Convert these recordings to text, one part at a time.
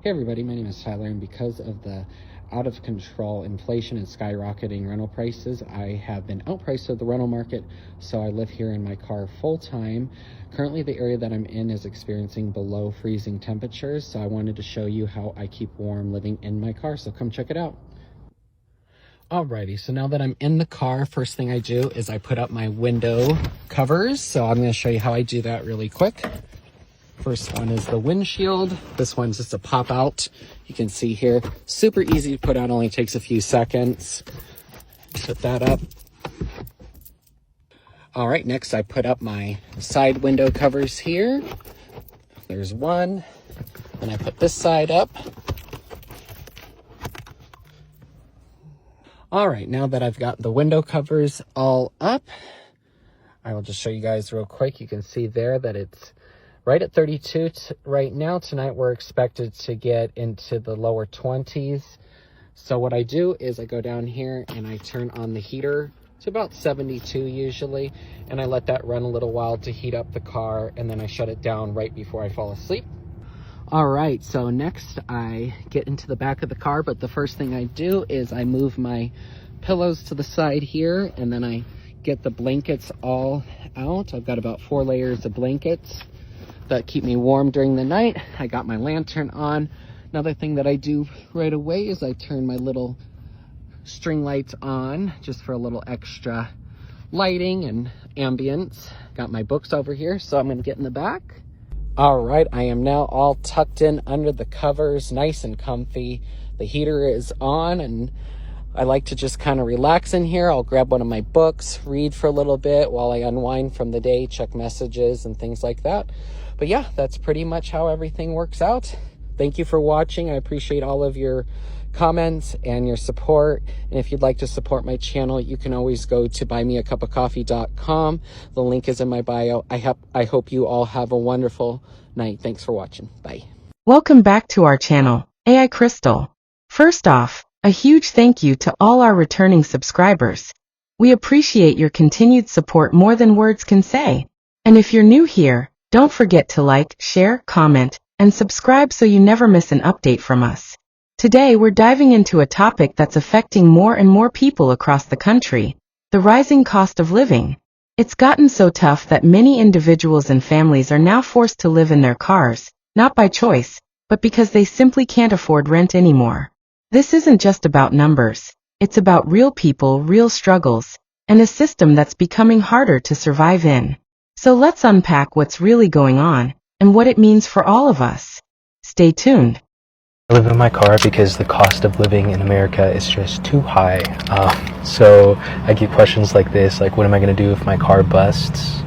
Hey everybody, my name is Tyler, and because of the out of control inflation and skyrocketing rental prices, I have been outpriced of the rental market, so I live here in my car full time. Currently, the area that I'm in is experiencing below freezing temperatures, so I wanted to show you how I keep warm living in my car, so come check it out. Alrighty, so now that I'm in the car, first thing I do is I put up my window covers, so I'm going to show you how I do that really quick. First one is the windshield. This one's just a pop out. You can see here, super easy to put on, only takes a few seconds. Put that up. All right, next I put up my side window covers here. There's one. Then I put this side up. All right, now that I've got the window covers all up, I will just show you guys real quick. You can see there that it's right at 32 right now. Tonight we're expected to get into the lower 20s. So what I do is I go down here and I turn on the heater to about 72 usually, and I let that run a little while to heat up the car, and then I shut it down right before I fall asleep. All right, so next I get into the back of the car, but the first thing I do is I move my pillows to the side here, and then I get the blankets all out. I've got about 4 layers of blankets that keep me warm during the night. I got my lantern on. Another thing that I do right away is I turn my little string lights on just for a little extra lighting and ambience. Got my books over here, so I'm gonna get in the back. All right, I am now all tucked in under the covers, nice and comfy. The heater is on, and I like to just kind of relax in here. I'll grab one of my books, read for a little bit while I unwind from the day, check messages and things like that. But yeah, that's pretty much how everything works out. Thank you for watching. I appreciate all of your comments and your support. And if you'd like to support my channel, you can always go to buymeacupofcoffee.com. The link is in my bio. I hope you all have a wonderful night. Thanks for watching. Bye. Welcome back to our channel, AI Crystal. First off, a huge thank you to all our returning subscribers. We appreciate your continued support more than words can say. And if you're new here, don't forget to like, share, comment, and subscribe so you never miss an update from us. Today we're diving into a topic that's affecting more and more people across the country: the rising cost of living. It's gotten so tough that many individuals and families are now forced to live in their cars, not by choice, but because they simply can't afford rent anymore. This isn't just about numbers. It's about real people, real struggles, and a system that's becoming harder to survive in. So let's unpack what's really going on and what it means for all of us. Stay tuned. I live in my car because the cost of living in America is just too high. So I get questions like this, like what am I going to do if my car busts?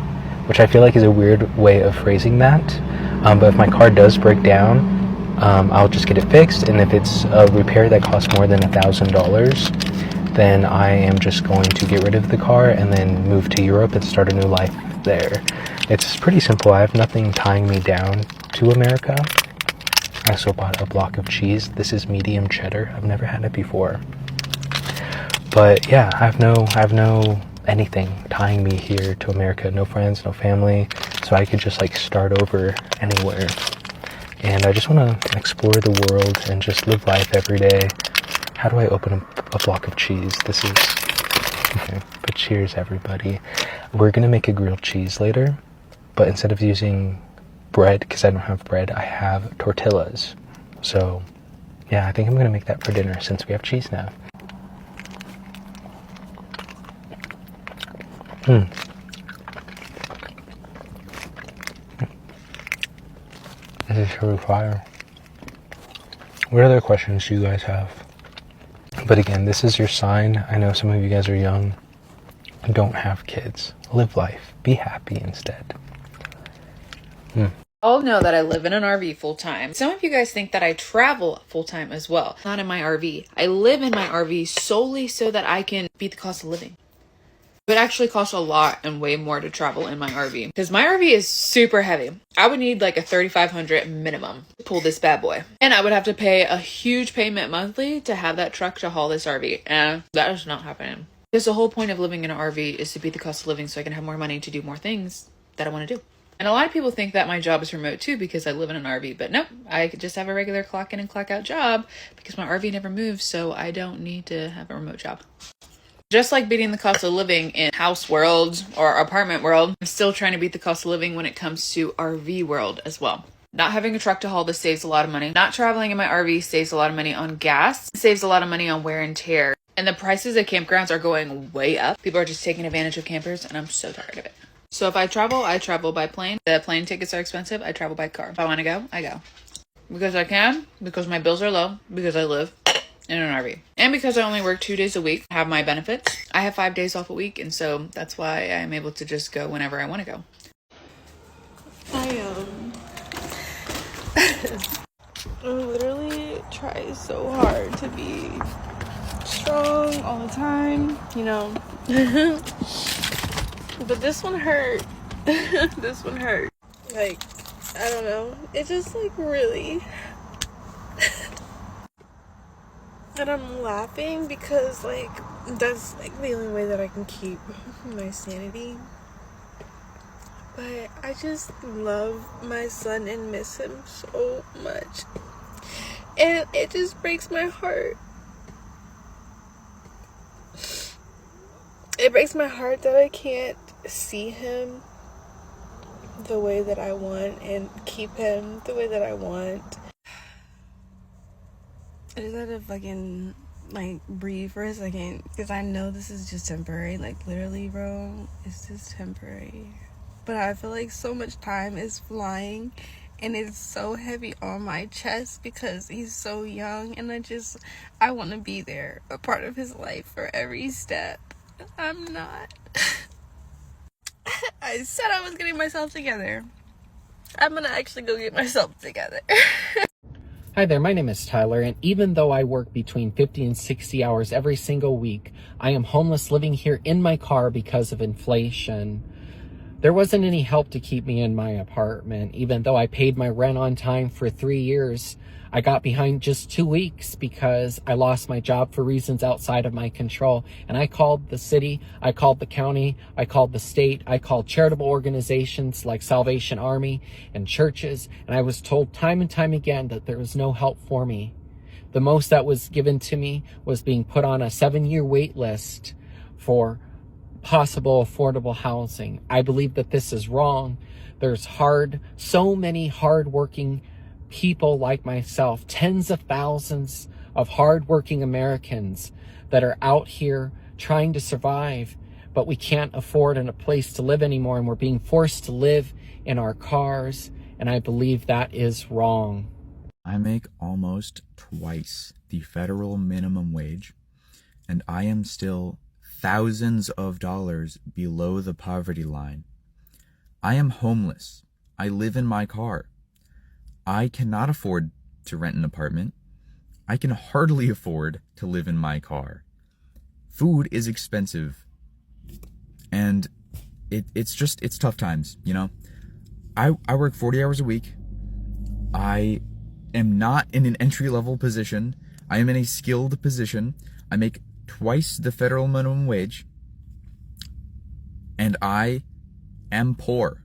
Which I feel like is a weird way of phrasing that. But if my car does break down, I'll just get it fixed, and if it's a repair that costs more than $1,000, then I am just going to get rid of the car and then move to Europe and start a new life there. It's pretty simple. I have nothing tying me down to America. I also bought a block of cheese. This is medium cheddar. I've never had it before. But yeah, I have no anything tying me here to America. No friends, no family. So I could just like start over anywhere. And I just want to explore the world and just live life every day. How do I open a block of cheese? This is... Okay, but cheers, everybody. We're going to make a grilled cheese later, but instead of using bread, because I don't have bread, I have tortillas. So, yeah, I think I'm going to make that for dinner since we have cheese now. This is really fire. What other questions do you guys have? But again, this is your sign. I know some of you guys are young and don't have kids. Live life. Be happy instead. All know that I live in an RV full time. Some of you guys think that I travel full time as well. Not in my RV. I live in my RV solely so that I can beat the cost of living. It actually costs a lot and way more to travel in my RV because my RV is super heavy. I would need like a $3,500 minimum to pull this bad boy. And I would have to pay a huge payment monthly to have that truck to haul this RV. And that is not happening. Because the whole point of living in an RV is to beat the cost of living so I can have more money to do more things that I want to do. And a lot of people think that my job is remote too because I live in an RV, but nope, I just have a regular clock in and clock out job because my RV never moves, so I don't need to have a remote job. Just like beating the cost of living in house world or apartment world, I'm still trying to beat the cost of living when it comes to RV world as well. Not having a truck to haul this saves a lot of money. Not traveling in my RV saves a lot of money on gas, saves a lot of money on wear and tear. And the prices of campgrounds are going way up. People are just taking advantage of campers, and I'm so tired of it. So if I travel by plane. The plane tickets are expensive. I travel by car. If I want to go, I go. Because I can, because my bills are low, because I live in an RV. And because I only work 2 days a week, have my benefits. I have 5 days off a week, and so that's why I'm able to just go whenever I want to go. I literally try so hard to be strong all the time, you know. But this one hurt. This one hurt. Like, I don't know. It just like really. And I'm laughing because like that's like the only way that I can keep my sanity. But I just love my son and miss him so much. And it just breaks my heart. It breaks my heart that I can't see him the way that I want and keep him the way that I want. I just had to fucking like breathe for a second because I know this is just temporary. Like literally, bro, it's just temporary. But I feel like so much time is flying and it's so heavy on my chest because he's so young, and I want to be there, a part of his life for every step. I'm not. I said I was getting myself together. I'm gonna actually go get myself together. Hi there, my name is Tyler, and even though I work between 50 and 60 hours every single week, I am homeless living here in my car because of inflation. There wasn't any help to keep me in my apartment, even though I paid my rent on time for 3 years. I got behind just 2 weeks because I lost my job for reasons outside of my control. And I called the city, I called the county, I called the state, I called charitable organizations like Salvation Army and churches, and I was told time and time again that there was no help for me. The most that was given to me was being put on a 7-year wait list for possible affordable housing. I believe that this is wrong. There's so many hardworking people like myself, tens of thousands of hardworking Americans that are out here trying to survive, but we can't afford a place to live anymore, and we're being forced to live in our cars, and I believe that is wrong. I make almost twice the federal minimum wage, and I am still thousands of dollars below the poverty line. I am homeless. I live in my car. I cannot afford to rent an apartment. I can hardly afford to live in my car. Food is expensive. And it's tough times, you know? I work 40 hours a week. I am not in an entry-level position. I am in a skilled position. I make twice the federal minimum wage. And I am poor.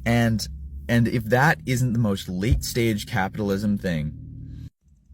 And if that isn't the most late-stage capitalism thing,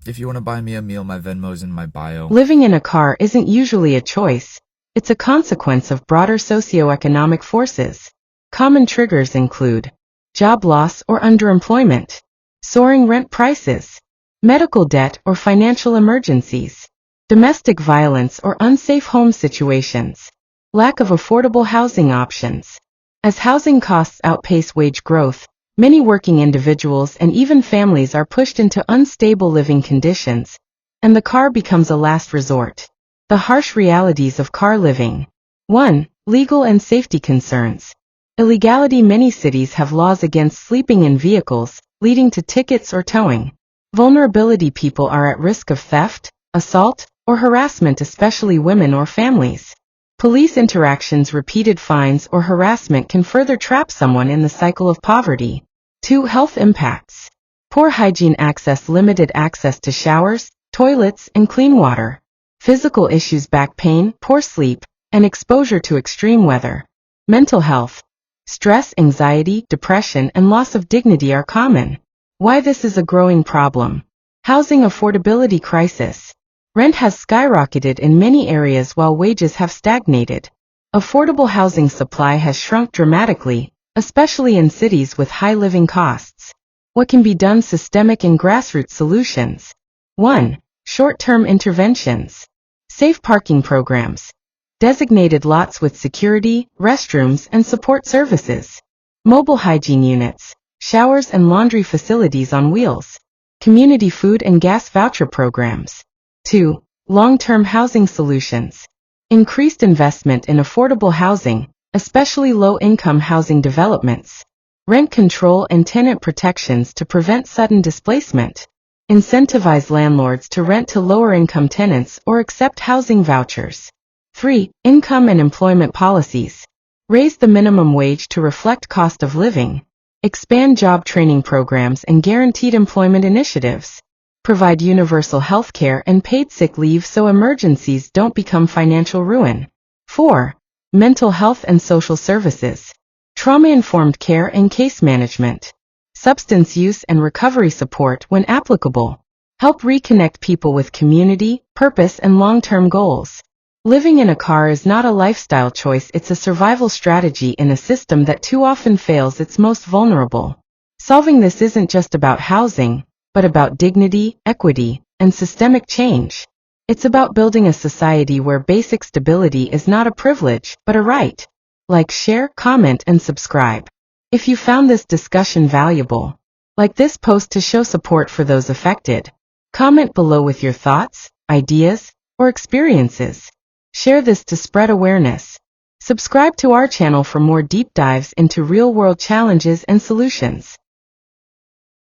if you want to buy me a meal, my Venmo's in my bio. Living in a car isn't usually a choice. It's a consequence of broader socioeconomic forces. Common triggers include job loss or underemployment, soaring rent prices, medical debt or financial emergencies, domestic violence or unsafe home situations, lack of affordable housing options. As housing costs outpace wage growth, many working individuals and even families are pushed into unstable living conditions, and the car becomes a last resort. The harsh realities of car living. 1. Legal and safety concerns. Illegality. Many cities have laws against sleeping in vehicles, leading to tickets or towing. Vulnerability. People are at risk of theft, assault, or harassment, especially women or families. Police interactions. Repeated fines or harassment can further trap someone in the cycle of poverty. 2. Health impacts. Poor hygiene. Access. Limited access to showers, toilets, and clean water. Physical issues. Back pain, poor sleep, and exposure to extreme weather. Mental health. Stress, anxiety, depression, and loss of dignity are common. Why this is a growing problem. Housing affordability crisis. Rent has skyrocketed in many areas while wages have stagnated. Affordable housing supply has shrunk dramatically, especially in cities with high living costs. What can be done? Systemic and grassroots solutions. 1. Short-term interventions. Safe parking programs. Designated lots with security, restrooms, and support services. Mobile hygiene units. Showers and laundry facilities on wheels. Community food and gas voucher programs. 2. Long-term housing solutions. Increased investment in affordable housing, especially low-income housing developments. Rent control and tenant protections to prevent sudden displacement. Incentivize landlords to rent to lower-income tenants or accept housing vouchers. 3. Income and employment policies. Raise the minimum wage to reflect cost of living. Expand job training programs and guaranteed employment initiatives. Provide universal health care and paid sick leave so emergencies don't become financial ruin. 4. Mental health and social services. Trauma-informed care and case management. Substance use and recovery support when applicable. Help reconnect people with community, purpose, and long-term goals. Living in a car is not a lifestyle choice, it's a survival strategy in a system that too often fails its most vulnerable. Solving this isn't just about housing, but about dignity, equity, and systemic change. It's about building a society where basic stability is not a privilege, but a right. Like, share, comment, and subscribe. If you found this discussion valuable, like this post to show support for those affected. Comment below with your thoughts, ideas, or experiences. Share this to spread awareness. Subscribe to our channel for more deep dives into real-world challenges and solutions.